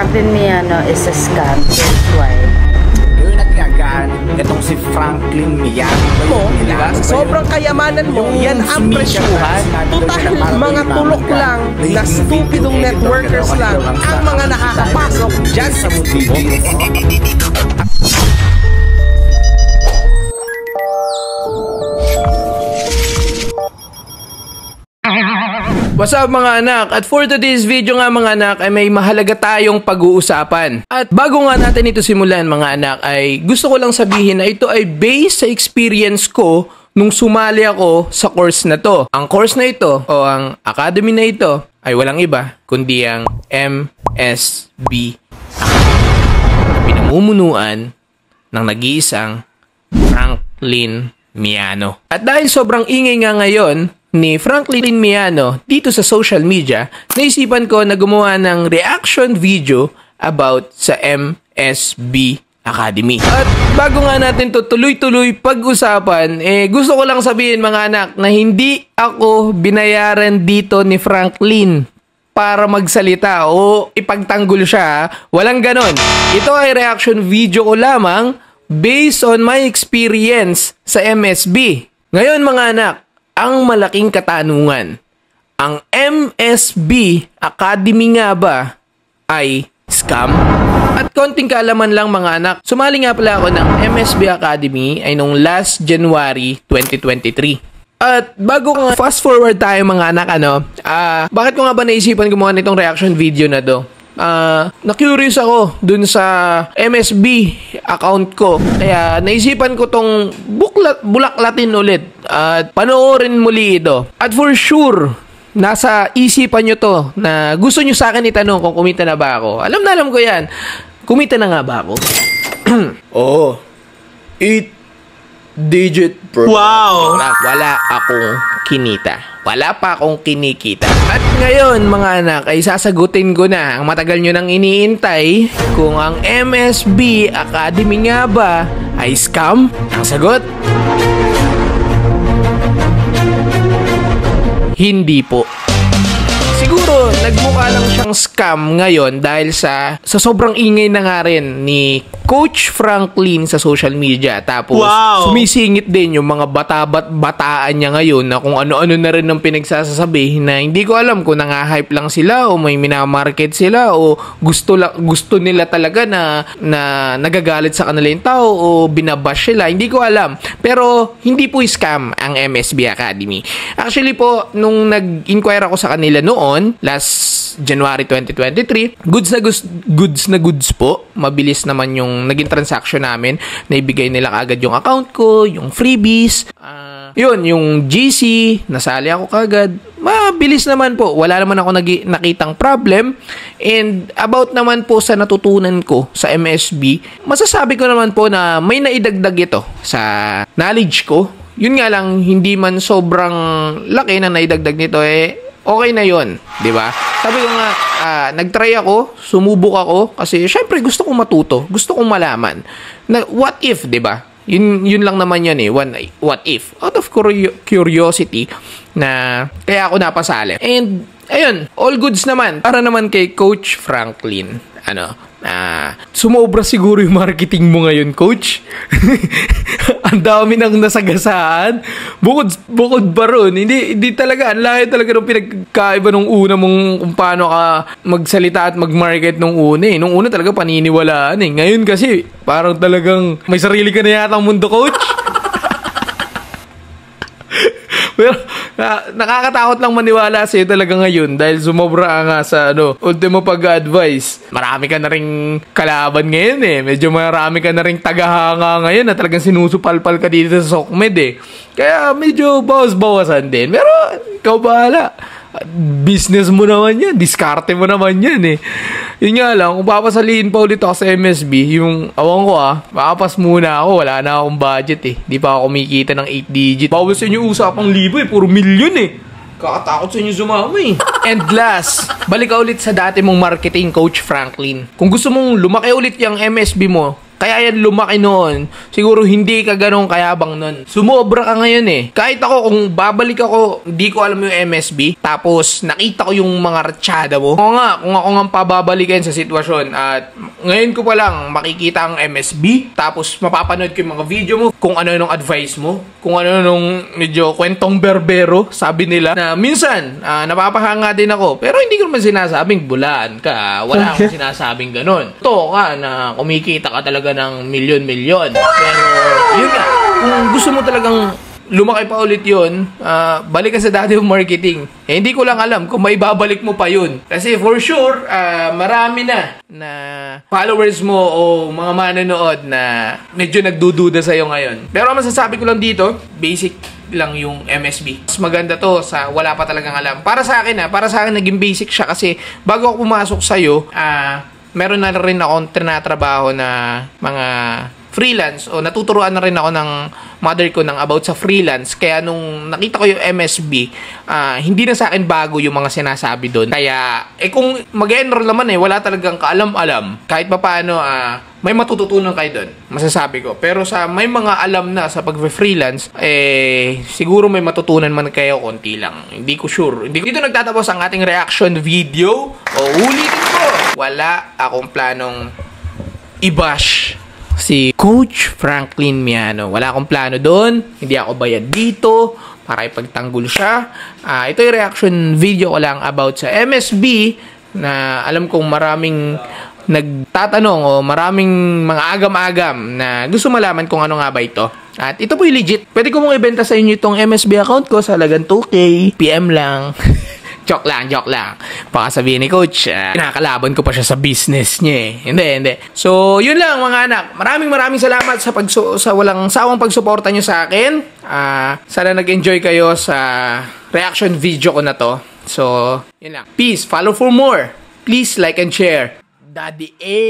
Franklin Miano is a scam. Here's why. You're nagagalit itong si Franklin Miano. Mo, di ba? Sobrang kayamanan mo, yan ang presyuhan. Total, mga tulok lang na stupidong networkers lang ang mga nakakapasok dyan sa mundo mo. What's up mga anak? At for today's video nga mga anak ay may mahalaga tayong pag-uusapan. At bago nga natin ito simulan mga anak ay gusto ko lang sabihin na ito ay based sa experience ko nung sumali ako sa course na to. Ang course na ito o ang academy na ito ay walang iba kundi ang MSB na pinamumunuan ng nag-iisang Franklin Miano. At dahil sobrang ingay nga ngayon ni Franklin Miano dito sa social media, naisipan ko na gumawa ng reaction video about sa MSB Academy. At bago nga natin to tuloy-tuloy pag-usapan, gusto ko lang sabihin mga anak na hindi ako binayaran dito ni Franklin para magsalita o ipagtanggol siya. Walang ganon. Ito ay reaction video ko lamang based on my experience sa MSB. Ngayon mga anak, ang malaking katanungan, ang MSB Academy nga ba ay scam? At konting kaalaman lang mga anak, sumali nga pala ako ng MSB Academy ay nung last January 2023. At bago nga fast forward tayo mga anak, bakit ko nga ba naisipan gumawa nitong reaction video na to? Na-curious ako dun sa MSB account ko. Kaya naisipan ko tong bulaklatin ulit at panoorin muli ito. At for sure, nasa isipan nyo to na gusto nyo sa akin itanong kung kumita na ba ako. Alam na alam ko yan. Kumita na nga ba ako? Oo. 8-digit bro. Wow! Wala akong kinita. Wala pa akong kinikita. At ngayon mga anak ay sasagutin ko na ang matagal nyo nang iniintay kung ang MSB Academy nga ba ay scam? Ang sagot? Hindi po. Siguro nagmukha lang siyang scam ngayon dahil sa sobrang ingay na nga rin ni Coach Franklin sa social media. Tapos sumisingit din yung mga bataan niya ngayon na kung ano-ano na rin ang pinagsasasabi na hindi ko alam kung nanga-hype lang sila o may minamarket sila o gusto nila talaga na nagagalit sa kanila yung tao o binabash sila. Hindi ko alam. Pero hindi po scam ang MSB Academy. Actually po, nung nag-inquire ako sa kanila noon, last January 2023, goods na goods po. Mabilis naman yung naging transaction namin. Naibigay nila kagad yung account ko, yung freebies. Yung GC, nasali ako kagad. Mabilis naman po. Wala naman ako nakitang problem. And about naman po sa natutunan ko sa MSB, masasabi ko naman po na may naidagdag ito sa knowledge ko. Yun nga lang, hindi man sobrang laki na naidagdag nito okay na yun, di ba? Sabi ko nga, nagtry ako, sumubok ako, kasi syempre gusto kong matuto, gusto kong malaman. Na, what if, di ba? Yun lang naman yan what if? Out of curiosity, na kaya ako napasali. And, ayun, all goods naman. Para naman kay Coach Franklin, sumobra siguro yung marketing mo ngayon, Coach. Ang dami nang nasagasaan. Bukod pa ron. Hindi talaga. Ang lahi talaga nung pinagkaiba nung una mong kung paano ka magsalita at mag-market nung una. Nung una talaga paniniwalaan. Ngayon kasi parang talagang may sarili ka na yata ang mundo, Coach. Pero nakakatakot lang maniwala sa'yo talaga ngayon dahil sumobra nga sa ultimo pag-advise. Marami ka na ring kalaban ngayon Medyo marami ka na ring tagahanga ngayon na talagang sinusupalpal ka dito sa SOCMED Kaya medyo bawas-bawasan din. Pero ikaw bahala. Business mo naman yan. Diskarte mo naman yan Yun nga lang, kung papasalihin pa ulit ako sa MSB, yung awang ko papas muna ako. Wala na akong budget Di pa ako kumikita ng 8-digit. Bawal sa inyo usapang libo puro milyon Kakatakot sa inyo sumama And last, balik ka ulit sa dati mong marketing, Coach Franklin. Kung gusto mong lumaki ulit yung MSB mo, Kaya yan lumaki noon. Siguro hindi ka ganun kayabang noon. Sumobra ka ngayon eh. Kahit ako, kung babalik ako, hindi ko alam yung MSB, tapos nakita ko yung mga ratsyada mo. Oo nga, kung ako nga pababalikin sa sitwasyon at ngayon ko pa lang makikita ang MSB, tapos mapapanood ko yung mga video mo, kung ano nung advice mo, kung ano nung medyo kwentong berbero, sabi nila, na minsan, napapahanga din ako. Pero hindi ko naman sinasabing bulaan ka. Wala akong sinasabing ganun. Ito ka na kumikita ka talaga ng milyon-milyon. Pero, yun nga, kung gusto mo talagang lumaki pa ulit yun, balik ka sa dati yung marketing. Eh, hindi ko lang alam kung may babalik mo pa yun. Kasi for sure, marami na followers mo o mga manonood na medyo nagdududa sa'yo ngayon. Pero masasabi ko lang dito, basic lang yung MSB. Mas maganda to sa wala pa talagang alam. Para sa akin naging basic siya kasi bago ako pumasok sa'yo, meron na rin akong trinatrabaho na mga freelance o natuturuan na rin ako ng mother ko ng about sa freelance. Kaya nung nakita ko yung MSB, hindi na sa akin bago yung mga sinasabi doon. Kaya, kung mag-enroll naman wala talagang kaalam-alam. Kahit pa paano, may matututunan kayo doon. Masasabi ko. Pero sa may mga alam na sa pag-freelance, siguro may matutunan man kayo konti lang. Hindi ko sure. Dito nagtatapos ang ating reaction video. O ulitin ko, wala akong planong i-bash si Coach Franklin Miano. Wala akong plano doon. Hindi ako bayad dito para ipagtanggol siya. Ito yung reaction video ko lang about sa MSB na alam kong maraming nagtatanong o maraming mga agam-agam na gusto malaman kung ano nga ba ito. At ito po yung legit. Pwede ko mong ibenta sa inyo itong MSB account ko sa halagang 2K. PM lang. Joke lang. Baka sabihin ni Coach, nakakalaban ko pa siya sa business niya eh. Hindi. So, yun lang mga anak. Maraming salamat sa walang sawang pagsuporta nyo sa akin. Sana nag-enjoy kayo sa reaction video ko na to. So, yun lang. Peace. Follow for more. Please like and share. Daddy A.